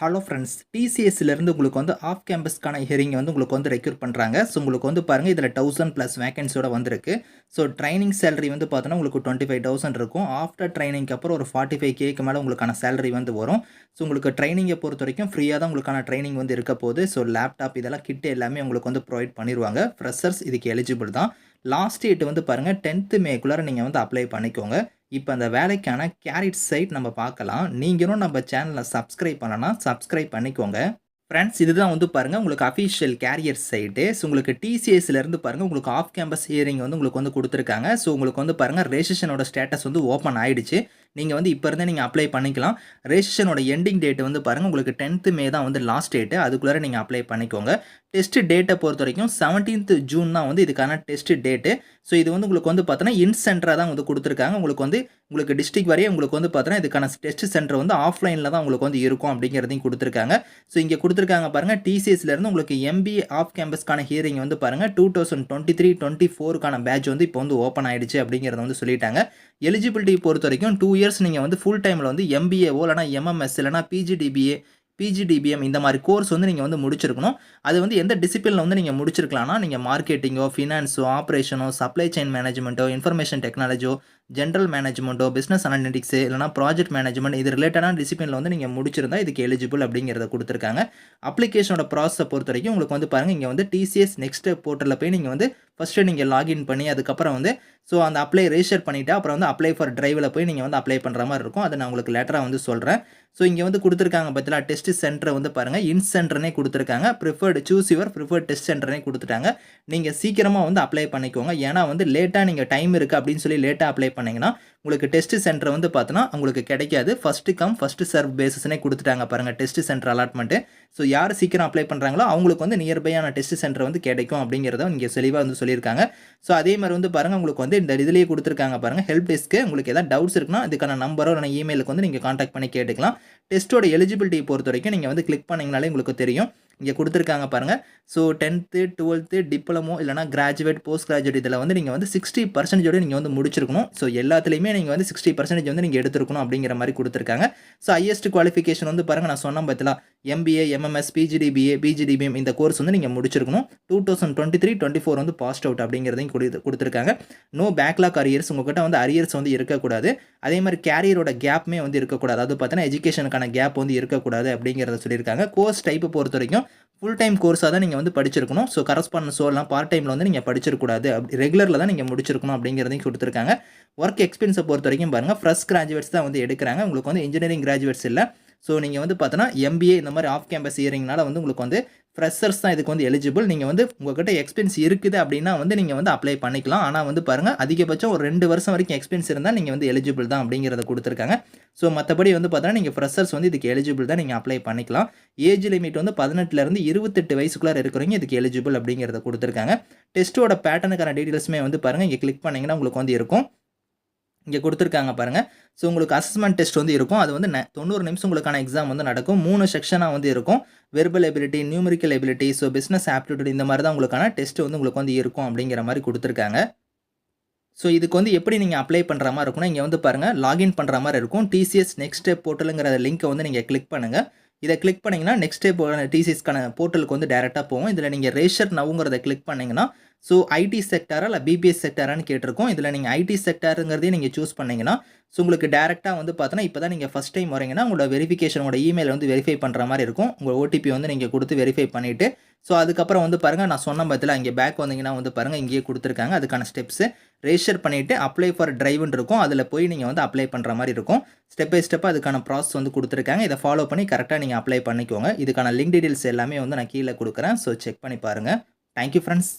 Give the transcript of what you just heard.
Hello friends, டிசிஎஸ்லேருந்து உங்களுக்கு வந்து of கேம்பஸ்க்கான hearing வந்து உங்களுக்கு வந்து ரெக்ரூட் பண்ணுறாங்க. ஸோ உங்களுக்கு வந்து பாருங்கள், இதில் 1000+ வேகன்சியோட வந்திருக்கு. ஸோ ட்ரைனிங் சேலரி வந்து பார்த்தோன்னா உங்களுக்கு 25,000 இருக்கும். ஆஃப்டர் ட்ரைனிங்க்கு அப்புறம் ஒரு 45Kக்கு மேலே உங்களுக்கான சேலரி வந்து வரும். ஸோ உங்களுக்கு ட்ரைனிங்கை பொறுத்த வரைக்கும் ஃப்ரீயாக தான் உங்களுக்கான ட்ரைனிங் வந்து இருக்க போகுது. ஸோ லேப்டாப் இதெல்லாம் கிட் எல்லாமே உங்களுக்கு வந்து ப்ரொவைட் பண்ணிடுவாங்க. ஃப்ரெஷர்ஸ் இதுக்கு எலிஜிபிள் தான். லாஸ்ட் டேட் வந்து பாருங்கள் 10th மேக்குள்ளார நீங்கள் வந்து அப்ளை பண்ணிக்கோங்க. இப்போ அந்த வேலைக்கான கேரிட் சைட் நம்ம பார்க்கலாம். நீங்களும் நம்ம சேனலை சப்ஸ்கிரைப் பண்ணலனா சப்ஸ்கிரைப் பண்ணிக்கோங்க. ஃப்ரெண்ட்ஸ், இதுதான் வந்து பாருங்கள் உங்களுக்கு அஃபிஷியல் கேரியர் சைட்டு. ஸோ உங்களுக்கு டிசிஎஸ்லேருந்து பாருங்கள் உங்களுக்கு ஆஃப் கேம்பஸ் ஹியரிங் வந்து உங்களுக்கு வந்து கொடுத்துருக்காங்க. ஸோ உங்களுக்கு வந்து பாருங்கள் ரெஜிஸ்ட்ரேஷனோட ஸ்டேட்டஸ் வந்து ஓப்பன் ஆயிடுச்சு. நீங்கள் வந்து இப்போ இருந்தே நீங்கள் அப்ளை பண்ணிக்கலாம். ரெஜிஸ்ட்ரேஷனோட எண்டிங் டேட் வந்து பாருங்கள் உங்களுக்கு 10th மே தான் வந்து லாஸ்ட் டேட்டு. அதுக்குள்ளே நீங்கள் அப்ளை பண்ணிக்கோங்க. டெஸ்ட் டேட்டை பொறுத்த வரைக்கும் 17th ஜூன் தான் வந்து இதுக்கான டெஸ்ட் டேட்டு. ஸோ இது வந்து உங்களுக்கு வந்து பார்த்தோன்னா இன் சென்டராக தான் வந்து கொடுத்துருக்காங்க. உங்களுக்கு டிஸ்ட்ரிக்ட் வரையும் உங்களுக்கு வந்து பார்த்தோன்னா இதுக்கான டெஸ்ட் சென்டர் வந்து ஆஃப்லைனில் தான் உங்களுக்கு வந்து இருக்கும் அப்படிங்கிறதையும் கொடுத்துருக்காங்க. ஸோ இங்கே கொடுத்துருக்காங்க பாருங்கள், டிசிஎஸ்லேருந்து உங்களுக்கு எம்பிஏ ஆஃப் கேம்பஸ்க்கான ஹியரிங் வந்து பாருங்கள் 2023-24க்கான பேட்ச் வந்து இப்போ வந்து ஓப்பன் ஆயிடுச்சு அப்படிங்கிறத வந்து சொல்லிட்டாங்க. எலிஜிபிலிட்டி பொறுத்த வரைக்கும் 2 இயர்ஸ் நீங்கள் வந்து ஃபுல் டைமில் வந்து எம்பிஏஓ இல்லைனா எம்எம்எஸ் இல்லைனா பிஜிடிபிஎம் இந்த மாதிரி கோர்ஸ் வந்து நீங்கள் வந்து முடிச்சிருக்கணும். அது வந்து எந்த டிசிப்ளினில் வந்து நீங்கள் முடிச்சிருக்கலாம்னா, நீங்கள் மார்க்கெட்டிங்கோ, ஃபினான்ஸோ, ஆப்ரேஷனோ, சப்ளை செயின் மேனேஜ்மெண்ட்டோ, இன்ஃபர்மேஷன் டெக்னாலஜியோ, ஜென்ரல் மேனேஜ்மெண்ட்டோ, பிஸ்னஸ் அனலிட்டிக்ஸ் இல்லைனா ப்ராஜெக்ட் மேனேஜ்மெண்ட் இது ரிலேட்டடான டிசிப்ளினில் வந்து நீங்கள் முடிச்சிருந்தா இதுக்கு எலிஜிபிள் அப்படிங்கிறத கொடுத்துருக்காங்க. அப்ளிகேஷனோட ப்ராசஸை பொறுத்த வரைக்கும் உங்களுக்கு வந்து பாருங்கள், இங்கே வந்து டிசிஎஸ் நெக்ஸ்ட் போர்ட்டலில் போய் நீங்கள் வந்து ஃபஸ்ட்டு நீங்கள் லாகின் பண்ணி அதுக்கப்புறம் வந்து அந்த அப்ளை ரெஜிஸ்டர் பண்ணிவிட்டு அப்புறம் வந்து அப்ளை ஃபார் டிரைவில் போய் நீங்கள் வந்து அப்ளை பண்ணுற மாதிரி இருக்கும். அதை நான் உங்களுக்கு லேட்டராக வந்து சொல்கிறேன். ஸோ இங்கே வந்து கொடுத்துருக்காங்க பார்த்தீங்களா, டெஸ்ட் சென்டரை வந்து பாருங்கள் இன் சென்டர்னே கொடுத்துருக்காங்க. சூஸ் யுவர் ப்ரிஃபர்ட் டெஸ்ட் சென்டர்னே கொடுத்துட்டாங்க. நீங்கள் சீக்கிரமாக வந்து அப்ளை பண்ணிக்கோங்க. ஏன்னா வந்து லேட்டாக நீங்கள் டைம் இருக்குது அப்படின்னு சொல்லி லேட்டாக அப்ளை பண்ணிங்கன்னா உங்களுக்கு டெஸ்ட் சென்டர் வந்து பார்த்தோன்னா உங்களுக்கு கிடைக்காது. ஃபஸ்ட்டு கம் ஃபஸ்ட்டு சர்வ் பேசிஸ்னே கொடுத்துட்டாங்க பாருங்கள் டெஸ்ட் சென்டர் அலாட்மெண்ட்டு. ஸோ யார் சீக்கிரம் அப்ளை பண்ணுறாங்களோ அவங்களுக்கு வந்து நியர்பையான டெஸ்ட் சென்டர் வந்து கிடைக்கும் அப்படிங்கிறத இங்கே தெளிவாக வந்து சொல்லியிருக்காங்க. ஸோ அதே மாதிரி வந்து பாருங்கள் உங்களுக்கு வந்து இந்த இதிலேயே கொடுத்துருக்காங்க பாருங்கள் ஹெல்ப் டெஸ்க்கு. உங்களுக்கு எதாவது டவுட்ஸ் இருக்குன்னா இதுக்கான நம்பரோ இல்லைனா இமெயிலுக்கு வந்து நீங்கள் காண்டாக்ட் பண்ணி கேட்டுக்கலாம். டெஸ்ட்டோட எலிஜிபிலிட்டி பொறுத்த வரைக்கும் நீங்கள் வந்து கிளிக் பண்ணிங்கனாலே உங்களுக்கு தெரியும். இங்கே கொடுத்துருக்காங்க பாருங்கள். ஸோ 10th 12th டிப்ளமோ இல்லைனா கிராஜுவேட் போஸ்ட் கிராஜுவேட் இதில் வந்து நீங்கள் வந்து 60% நீங்கள் வந்து முடிச்சிருக்கணும். ஸோ எல்லாத்துலேயுமே நீங்கள் வந்து 60% வந்து நீங்கள் எடுத்துருக்கணும் அப்படிங்கிற மாதிரி கொடுத்துருக்காங்க. ஸோ ஹையஸ்ட் குவாலிஃபிகேஷன் வந்து பாருங்கள் நான் சொன்ன பார்த்தீங்களா, எம்பிஏ, எம்எம்எஸ், பிஜிடிபிஎம் இந்த கோர்ஸ் வந்து நீங்கள் முடிச்சிருக்கணும். 2023-24 வந்து பாஸ்ட் அவுட் அப்படிங்கிறதையும் கொடுத்துருக்காங்க. நோ பேக்லாக் அரியர்ஸ், உங்கள்கிட்ட வந்து அரியர்ஸ் வந்து இருக்கக்கூடாது. அதே மாதிரி கேரியரோட கேப்புமே வந்து இருக்கக்கூடாது. அதாவது பார்த்தீங்கன்னா எஜுகேஷனுக்கான கேப் வந்து இருக்கக்கூடாது அப்படிங்கிறத சொல்லியிருக்காங்க. கோர்ஸ் டைப்பை பொறுத்த வரைக்கும் ஃபுல் டைம் கோர்ஸாக தான் நீங்கள் வந்து படிச்சிருக்கணும். ஸோ கரஸ்பாண்டன்ஸோ இல்லை பார்ட் டைமில் வந்து நீங்கள் படிச்சிருக்கூடாது. ரெகுலரில் தான் நீங்கள் முடிச்சிருக்கணும் அப்படிங்கிறதையும் கொடுத்துருக்காங்க. ஒர்க் எக்ஸ்பீரியன்ஸை பொறுத்த வரைக்கும் பாருங்கள் ஃப்ரெஷ் கிராஜுவேட்ஸ் தான் வந்து எடுக்கிறாங்க. உங்களுக்கு வந்து இன்ஜினியரிங் கிராஜுவேட்ஸ் இல்லை. ஸோ நீங்கள் வந்து பார்த்தோன்னா எம்பிஏ இந்த மாதிரி ஆஃப் கேம்பஸ் ஹியரிங்னால வந்து உங்களுக்கு வந்து ஃப்ரெஷர்ஸ் தான் இதுக்கு வந்து எலிஜிபிள். நீங்கள் வந்து உங்கள்கிட்ட எக்ஸ்பீரியன்ஸ் இருக்குது அப்படின்னா வந்து நீங்கள் வந்து அப்ளை பண்ணிக்கலாம். ஆனால் வந்து பாருங்கள் அதிகபட்சம் ஒரு 2 வருஷம் வரைக்கும் எக்ஸ்பீரியன்ஸ் இருந்தால் நீங்கள் வந்து எலிஜிபிள் தான் அப்படிங்கிறத கொடுத்துருக்காங்க. ஸோ மற்றபடி வந்து பார்த்தோன்னா நீங்கள் ஃப்ரெஷர்ஸ் வந்து இதுக்கு எலிஜிபிள் தான், நீங்கள் அப்ளை பண்ணிக்கலாம். ஏஜ் லிமிட் வந்து 18லேருந்து 28 வயசுக்குள்ளே இருக்கிறவங்க இதுக்கு எலிஜிபிள் அப்படிங்கிறத கொடுத்துருக்காங்க. டெஸ்ட்டோட பேட்டர்னுக்கான டீட்டெயில்ஸுமே வந்து பாருங்கள் இங்கே கிளிக் பண்ணிங்கன்னா உங்களுக்கு வந்து இருக்கும். இங்கே கொடுத்துருக்காங்க பாருங்கள். ஸோ உங்களுக்கு அசஸ்மெண்ட் டெஸ்ட் வந்து இருக்கும். அது வந்து 90 நிமிஷம் உங்களுக்கான எக்ஸாம் வந்து நடக்கும். 3 செக்ஷனாக வந்து இருக்கும். Verbal ability, numerical ability, so business aptitude இந்த மாதிரி தான் உங்களுக்கான டெஸ்ட் வந்து உங்களுக்கு வந்து இருக்கும் அப்படிங்கிற மாதிரி கொடுத்துருக்காங்க. ஸோ இதுக்கு வந்து எப்படி நீங்கள் அப்ளை பண்ணுற மாதிரி இருக்குன்னா, இங்கே வந்து பாருங்கள் லாகின் பண்ணுற மாதிரி இருக்கும். டிசிஎஸ் நெக்ஸ்ட் ஸ்டெப் போர்ட்டலுங்கிற லிங்க்கை வந்து நீங்கள் கிளிக் பண்ணுங்கள். இதை கிளிக் பண்ணிங்கன்னா நெக்ஸ்ட் ஸ்டெப் டிசிஎஸ்க்கான போர்ட்டலுக்கு வந்து டேரெக்டாக போகும். இதில் நீங்கள் ரெஜிஸ்டர் நவுங்கிறத கிளிக் பண்ணிங்கன்னா ஸோ ஐடி செக்டாரா இல்லை பிபிஎஸ் செக்டாரான்னு கேட்டிருக்கோம். இதில் நீங்கள் ஐடி செக்டாருங்கிறதையும் நீங்கள் சூஸ் பண்ணிங்கன்னா ஸோ உங்களுக்கு டேரெக்டாக வந்து பார்த்தோன்னா இப்போ தான் நீங்கள் ஃபஸ்ட் டைம் வரீங்கன்னா உங்களோட வெரிஃபிகேஷனோட இமெயில் வந்து வெரிஃபை பண்ணுற மாதிரி இருக்கும். உங்கள் ஓடிபி வந்து நீங்கள் கொடுத்து வெரிஃபை பண்ணிவிட்டு ஸோ அதுக்கப்புறம் வந்து பாருங்கள் நான் சொன்ன பற்றில இங்கே பேக் வந்தீங்கன்னா வந்து பாருங்கள் இங்கேயே கொடுத்துருக்காங்க. அதுக்கான ஸ்டெப்ஸு ரெஜிஸ்டர் பண்ணிவிட்டு அப்ளை ஃபார் டிரைவ்னு இருக்கும். அதில் போய் நீங்கள் வந்து அப்ளை பண்ணுற மாதிரி இருக்கும். ஸ்டெப் பை ஸ்டெப்பாக அதுக்கான ப்ராசஸ் வந்து கொடுத்துருக்காங்க. இதை ஃபாலோ பண்ணி கரெக்டாக நீங்கள் அப்ளை பண்ணிக்கோங்க. இதுக்கான லிங்க் டீட்டெயில்ஸ் எல்லாமே வந்து நான் கீழே கொடுக்குறேன். ஸோ செக் பண்ணி பாருங்கள். Thank you friends.